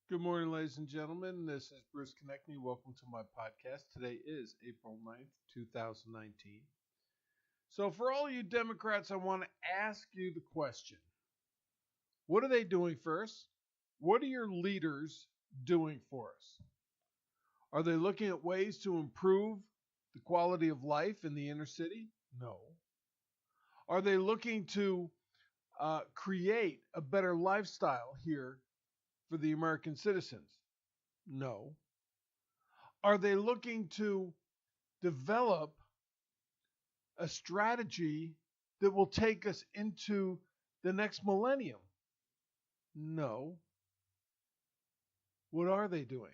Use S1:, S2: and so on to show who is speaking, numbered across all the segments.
S1: Good morning, ladies and gentlemen. This is Bruce Konechny. Welcome to my podcast. Today is April 9th, 2019. So, for all you Democrats, I want to ask you the question: what are they doing for us? What are your leaders doing for us? Are they looking at ways to improve the quality of life in the inner city? No. Are they looking to create a better lifestyle here for the American citizens? No. Are they looking to develop a strategy that will take us into the next millennium? No. What are they doing?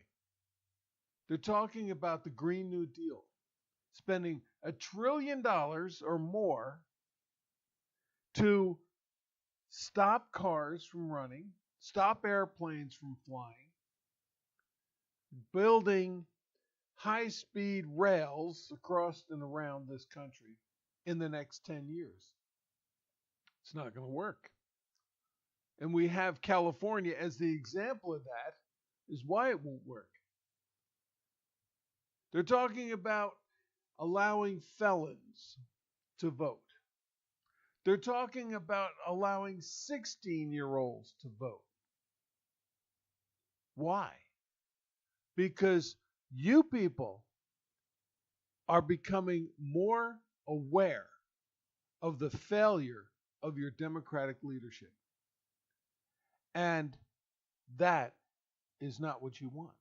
S1: They're talking about the Green New Deal, spending $1 trillion or more to stop cars from running, stop airplanes from flying, building high speed rails across and around this country in the next 10 years. It's not going to work. And we have California as the example of that, is why it won't work. They're talking about allowing felons to vote. They're talking about allowing 16-year-olds to vote. Why? Because you people are becoming more aware of the failure of your Democratic leadership. And that is not what you want.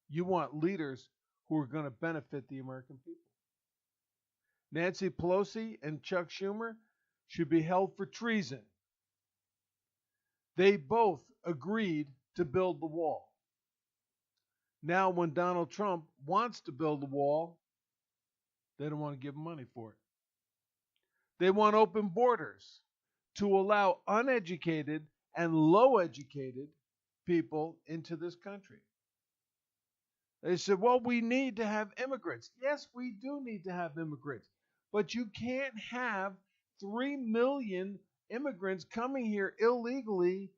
S1: You want leaders who are going to benefit the American people. Nancy Pelosi and Chuck Schumer should be held for treason. They both agreed to build the wall. Now, when Donald Trump wants to build the wall, they don't want to give him money for it. They want open borders to allow uneducated and low educated people into this country. They said, well, we need to have immigrants. Yes, we do need to have immigrants. But you can't have 3 million immigrants coming here illegally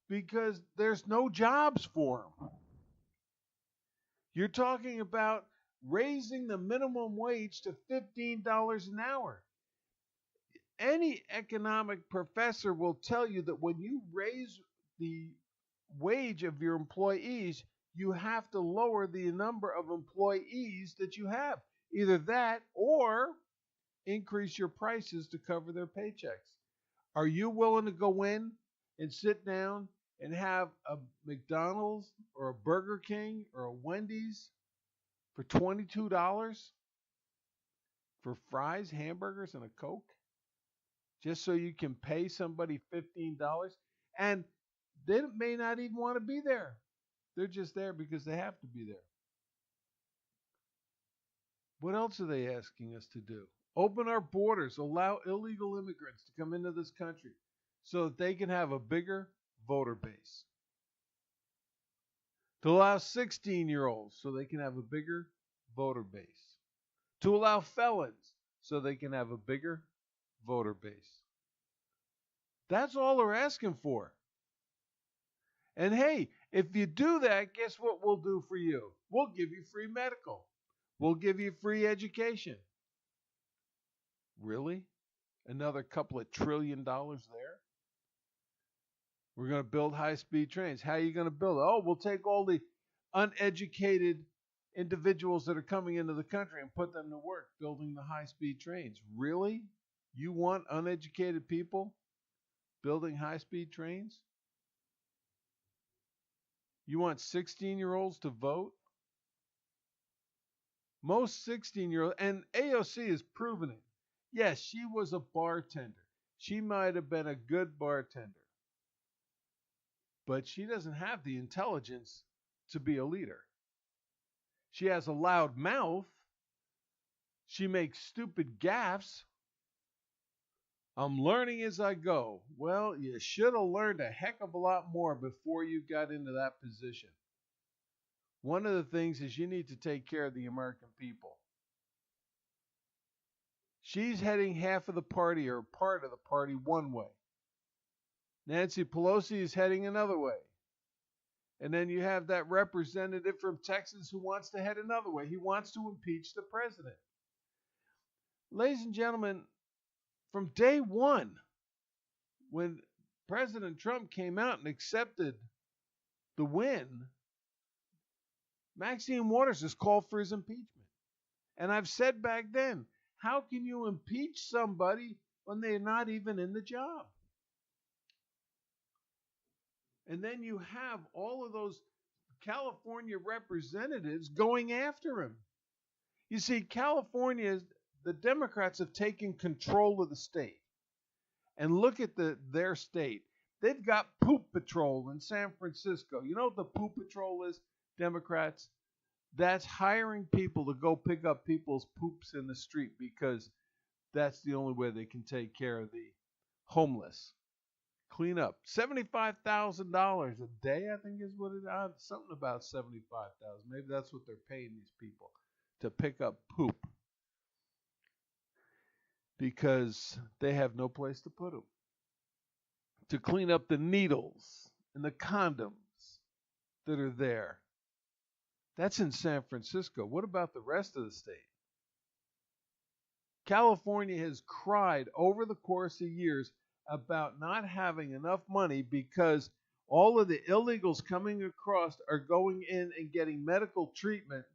S1: because there's no jobs for them. You're talking about raising the minimum wage to $15 an hour. Any economic professor will tell you that when you raise the wage of your employees, you have to lower the number of employees that you have. Either that or increase your prices to cover their paychecks. Are you willing to go in and sit down and have a McDonald's or a Burger King or a Wendy's for $22 for fries, hamburgers, and a Coke? Just so you can pay somebody $15? And they may not even want to be there. They're just there because they have to be there. What else are they asking us to do? Open our borders, allow illegal immigrants to come into this country so that they can have a bigger voter base. To allow 16-year-olds so they can have a bigger voter base. To allow felons so they can have a bigger voter base. That's all they're asking for. And hey, if you do that, guess what we'll do for you? We'll give you free medical. We'll give you free education. Really? Another couple of $1 trillion there? We're going to build high-speed trains. How are you going to build it? Oh, we'll take all the uneducated individuals that are coming into the country and put them to work building the high-speed trains. Really? You want uneducated people building high-speed trains? You want 16-year-olds to vote? Most 16-year-olds, and AOC has proven it. Yes, she was a bartender. She might have been a good bartender. But she doesn't have the intelligence to be a leader. She has a loud mouth. She makes stupid gaffes. I'm learning as I go. Well, you should have learned a heck of a lot more before you got into that position. One of the things is you need to take care of the American people. She's heading half of the party or part of the party one way. Nancy Pelosi is heading another way. And then you have that representative from Texas who wants to head another way. He wants to impeach the president. Ladies and gentlemen, from day one, when President Trump came out and accepted the win, Maxine Waters has called for his impeachment. And I've said back then, how can you impeach somebody when they're not even in the job? And then you have all of those California representatives going after him. You see, California, the Democrats have taken control of the state. And look at their state. They've got Poop Patrol in San Francisco. You know what the Poop Patrol is, Democrats? That's hiring people to go pick up people's poops in the street because that's the only way they can take care of the homeless. Clean up. $75,000 a day, I think is what it is. Something about $75,000. Maybe that's what they're paying these people to pick up poop because they have no place to put them. To clean up the needles and the condoms that are there. That's in San Francisco. What about the rest of the state? California has cried over the course of years about not having enough money because all of the illegals coming across are going in and getting medical treatment,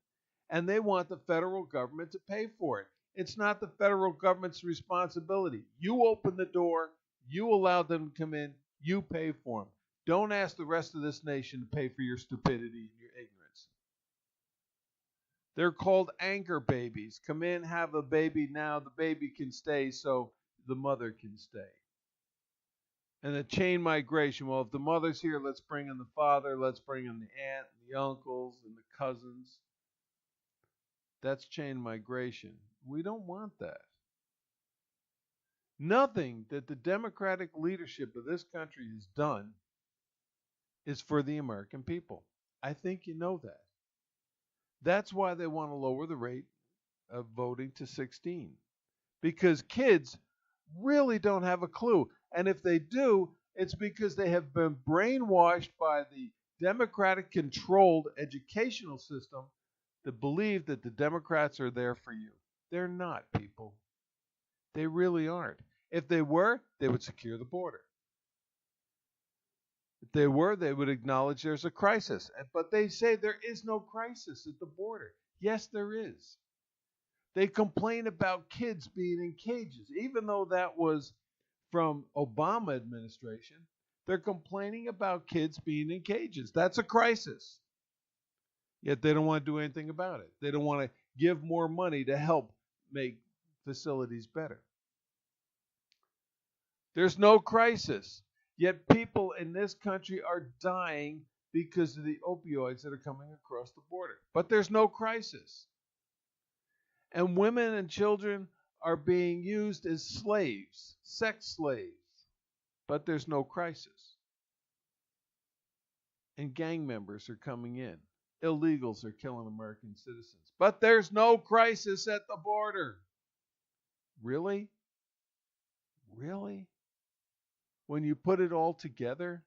S1: and they want the federal government to pay for it. It's not the federal government's responsibility. You open the door, you allow them to come in, you pay for them. Don't ask the rest of this nation to pay for your stupidity and your ignorance. They're called anchor babies. Come in, have a baby now, the baby can stay so the mother can stay. And the chain migration, well, if the mother's here, let's bring in the father, let's bring in the aunt, and the uncles, and the cousins. That's chain migration. We don't want that. Nothing that the Democratic leadership of this country has done is for the American people. I think you know that. That's why they want to lower the rate of voting to 16. Because kids really don't have a clue. And if they do, it's because they have been brainwashed by the Democratic-controlled educational system that believe that the Democrats are there for you. They're not, people. They really aren't. If they were, they would secure the border. If they were, they would acknowledge there's a crisis. But they say there is no crisis at the border. Yes, there is. They complain about kids being in cages, even though that was from Obama administration. They're complaining about kids being in cages. That's a crisis. Yet they don't want to do anything about it. They don't want to give more money to help make facilities better. There's no crisis. Yet people in this country are dying because of the opioids that are coming across the border. But there's no crisis. And women and children are being used as slaves, sex slaves. But there's no crisis. And gang members are coming in. Illegals are killing American citizens. But there's no crisis at the border. Really? Really? When you put it all together,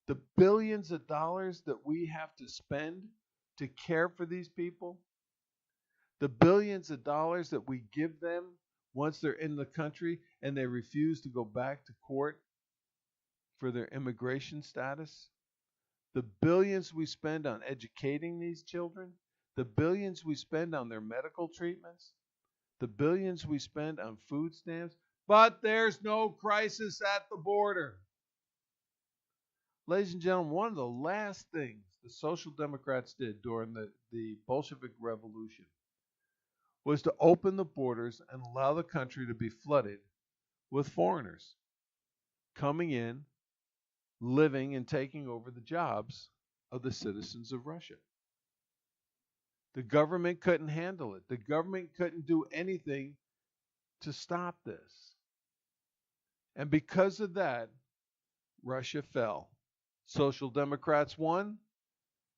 S1: the billions of dollars that we have to spend to care for these people, the billions of dollars that we give them once they're in the country and they refuse to go back to court for their immigration status, the billions we spend on educating these children, the billions we spend on their medical treatments, the billions we spend on food stamps, but there's no crisis at the border. Ladies and gentlemen, one of the last things the Social Democrats did during the Bolshevik Revolution was to open the borders and allow the country to be flooded with foreigners coming in, living and taking over the jobs of the citizens of Russia. The government couldn't handle it. The government couldn't do anything to stop this. And because of that, Russia fell. Social Democrats won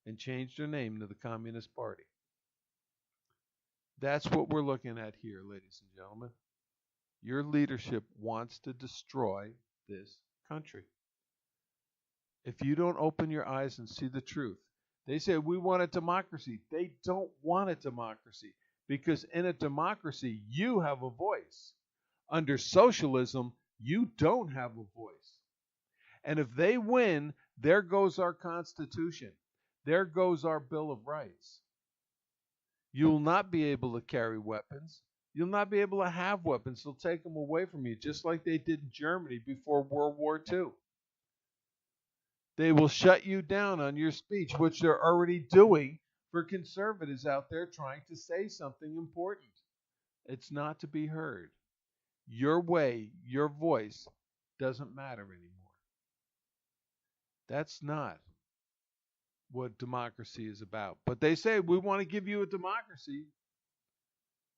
S1: and changed their name to the Communist Party. That's what we're looking at here, ladies and gentlemen. Your leadership wants to destroy this country. if you don't open your eyes and see the truth. They say we want a democracy. They don't want a democracy because in a democracy, you have a voice. Under socialism, you don't have a voice. And if they win, there goes our Constitution. There goes our Bill of Rights. You will not be able to carry weapons. You'll not be able to have weapons. They'll take them away from you, just like they did in Germany before World War II. They will shut you down on your speech, which they're already doing for conservatives out there trying to say something important. It's not to be heard. Your way, your voice doesn't matter anymore. That's not what democracy is about. But they say, we want to give you a democracy.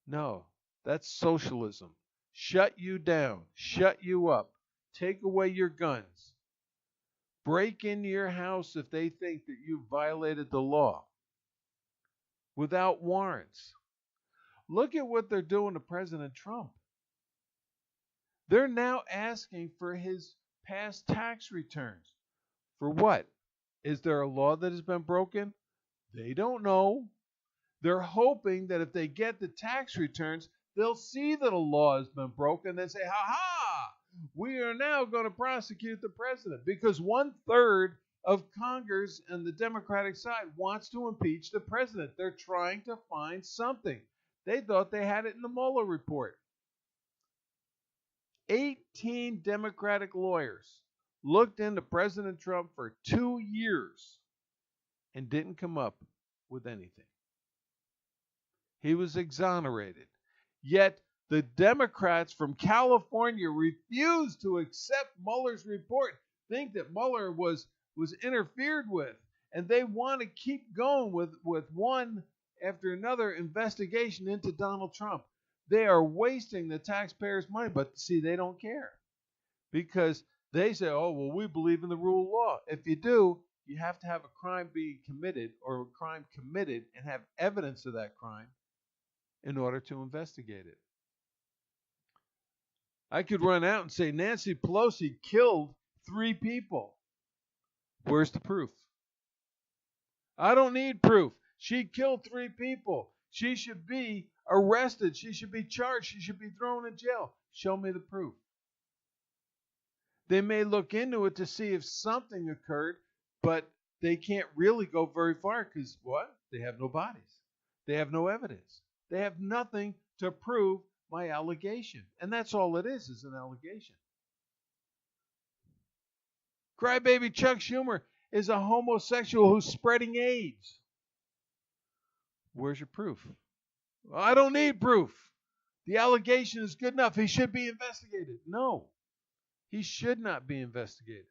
S1: No, that's socialism. Shut you down, shut you up, take away your guns. Break into your house if they think that you violated the law without warrants. Look at what they're doing to President Trump. They're now asking for his past tax returns. For what? Is there a law that has been broken? They don't know. They're hoping that if they get the tax returns, they'll see that a law has been broken and say, ha ha! We are now going to prosecute the president because 1/3 of Congress and the Democratic side wants to impeach the president. They're trying to find something. They thought they had it in the Mueller report. 18 Democratic lawyers looked into President Trump for 2 years and didn't come up with anything. He was exonerated. Yet the Democrats from California refused to accept Mueller's report, think that Mueller was interfered with, and they want to keep going with one after another investigation into Donald Trump. They are wasting the taxpayers' money, but see, they don't care because they say, oh, well, we believe in the rule of law. If you do, you have to have a crime being committed or a crime committed and have evidence of that crime in order to investigate it. I could run out and say Nancy Pelosi killed 3 people. Where's the proof? I don't need proof. She killed 3 people. She should be arrested. She should be charged. She should be thrown in jail. Show me the proof. They may look into it to see if something occurred, but they can't really go very far because what? They have no bodies. They have no evidence. They have nothing to prove my allegation. And that's all it is an allegation. Crybaby Chuck Schumer is a homosexual who's spreading AIDS. Where's your proof? Well, I don't need proof. The allegation is good enough. He should be investigated. No, he should not be investigated.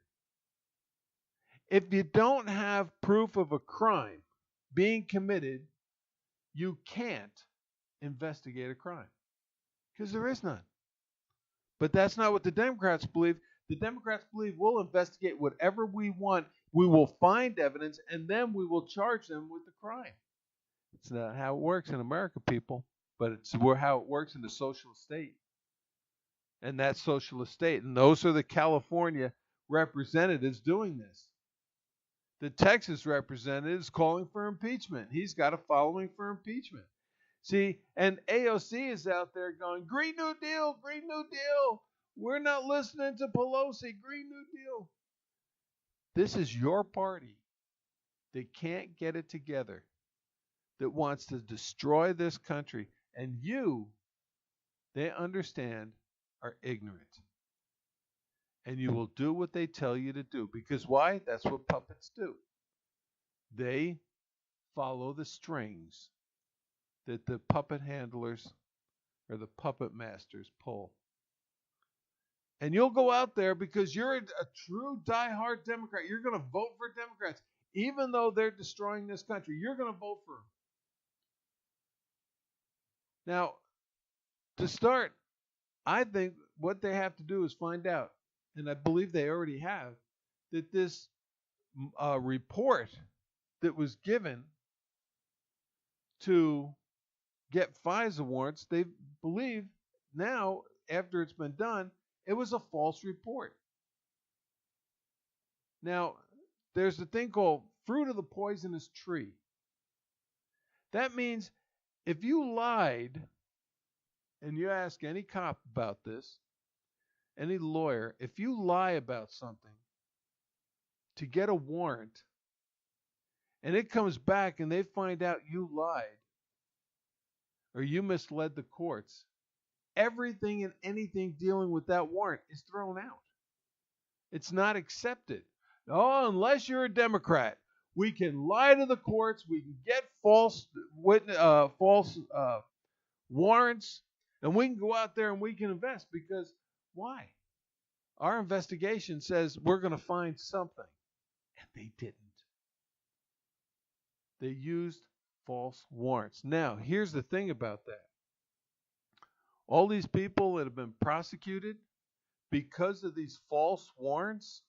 S1: If you don't have proof of a crime being committed, you can't investigate a crime because there is none. But that's not what the Democrats believe. The Democrats believe we'll investigate whatever we want. We will find evidence, and then we will charge them with the crime. It's not how it works in America, people, but it's how it works in the socialist state. And that socialist state, and those are the California representatives doing this. The Texas representative is calling for impeachment. He's got a following for impeachment. See, and AOC is out there going, Green New Deal, Green New Deal. We're not listening to Pelosi, Green New Deal. This is your party that can't get it together, that wants to destroy this country. And you, they understand, are ignorant. And you will do what they tell you to do. Because why? That's what puppets do. They follow the strings that the puppet handlers or the puppet masters pull. And you'll go out there because you're a true diehard Democrat. You're going to vote for Democrats. Even though they're destroying this country, you're going to vote for them. Now, to start, I think what they have to do is find out, and I believe they already have, that this report that was given to get FISA warrants, they believe now, after it's been done, it was a false report. Now, there's a thing called fruit of the poisonous tree. That means if you lied, and you ask any cop about this, any lawyer, if you lie about something to get a warrant, and it comes back and they find out you lied or you misled the courts, everything and anything dealing with that warrant is thrown out. It's not accepted. Oh, unless you're a Democrat, we can lie to the courts, we can get false warrants, and we can go out there and we can invest. Because why? Our investigation says we're going to find something. And they didn't. They used false warrants. Now, here's the thing about that. All these people that have been prosecuted because of these false warrants,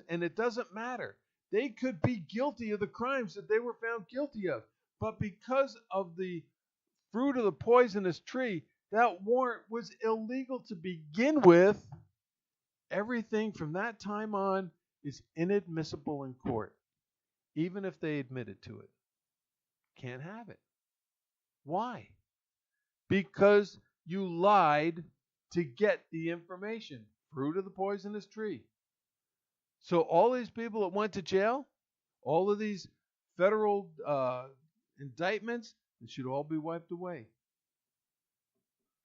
S1: and it doesn't matter. They could be guilty of the crimes that they were found guilty of. But because of the fruit of the poisonous tree, that warrant was illegal to begin with. Everything from that time on is inadmissible in court, even if they admitted to it. Can't have it. Why? Because you lied to get the information. Fruit of the poisonous tree. So all these people that went to jail, all of these federal indictments, it should all be wiped away.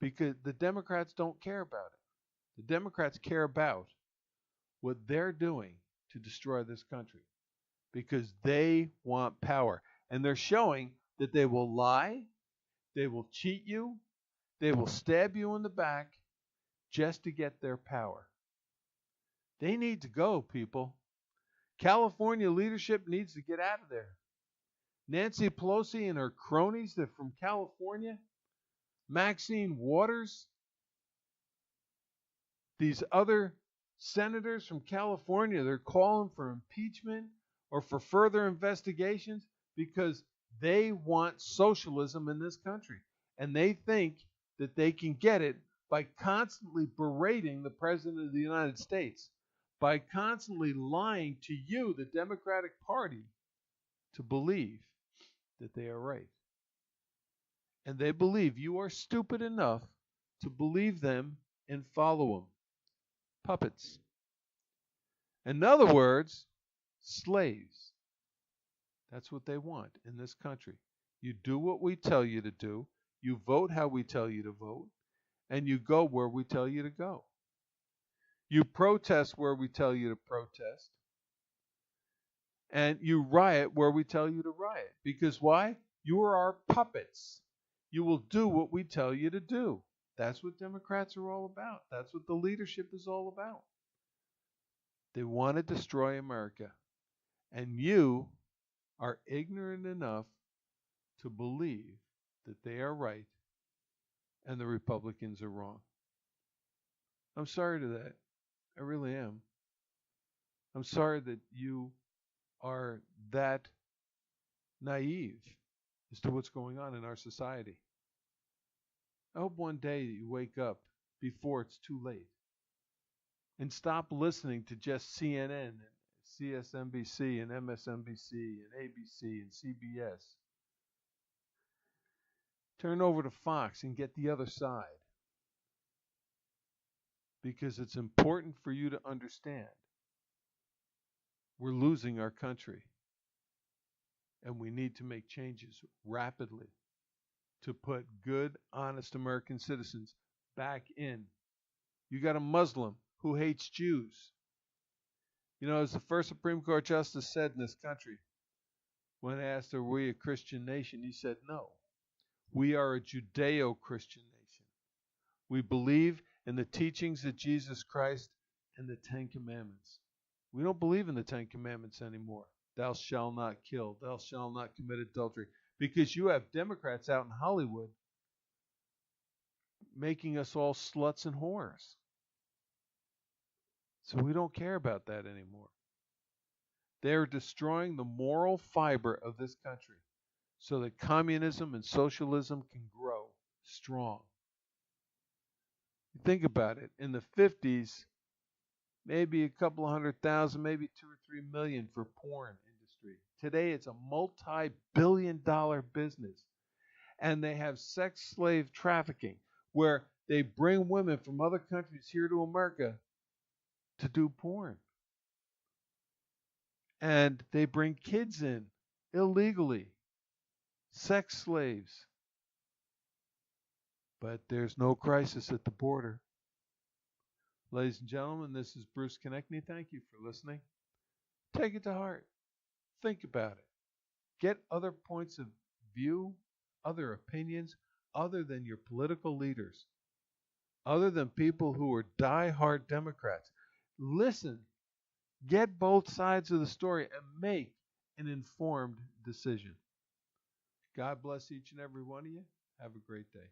S1: Because the Democrats don't care about it. The Democrats care about what they're doing to destroy this country because they want power. And they're showing that they will lie, they will cheat you, they will stab you in the back just to get their power. They need to go, people. California leadership needs to get out of there. Nancy Pelosi and her cronies, they're from California. Maxine Waters, these other senators from California, they're calling for impeachment or for further investigations because they want socialism in this country. And they think that they can get it by constantly berating the President of the United States, by constantly lying to you, the Democratic Party, to believe that they are right. And they believe you are stupid enough to believe them and follow them. Puppets. In other words, slaves. That's what they want in this country. You do what we tell you to do, you vote how we tell you to vote, and you go where we tell you to go. You protest where we tell you to protest, and you riot where we tell you to riot. Because why? You are our puppets. You will do what we tell you to do. That's what Democrats are all about. That's what the leadership is all about. They want to destroy America. And you are ignorant enough to believe that they are right and the Republicans are wrong. I'm sorry to that. I really am. I'm sorry that you are that naive as to what's going on in our society. I hope one day you wake up before it's too late and stop listening to just CNN and CSNBC and MSNBC and ABC and CBS. Turn over to Fox and get the other side. Because it's important for you to understand we're losing our country. And we need to make changes rapidly to put good, honest American citizens back in. You got a Muslim who hates Jews. You know, as the first Supreme Court justice said in this country, when asked, are we a Christian nation? He said, no. We are a Judeo-Christian nation. We believe in the teachings of Jesus Christ and the Ten Commandments. We don't believe in the Ten Commandments anymore. Thou shalt not kill. Thou shalt not commit adultery. Because you have Democrats out in Hollywood making us all sluts and whores. So we don't care about that anymore. They're destroying the moral fiber of this country so that communism and socialism can grow strong. Think about it. In the 50s, maybe a couple of 100,000, maybe 2 or 3 million for porn industry. Today it's a multi-billion-dollar business. And they have sex slave trafficking where they bring women from other countries here to America to do porn. And they bring kids in illegally, sex slaves. But there's no crisis at the border. Ladies and gentlemen, this is Bruce Konechny. Thank you for listening. Take it to heart. Think about it. Get other points of view, other opinions, other than your political leaders, other than people who are die-hard Democrats. Listen, get both sides of the story, and make an informed decision. God bless each and every one of you. Have a great day.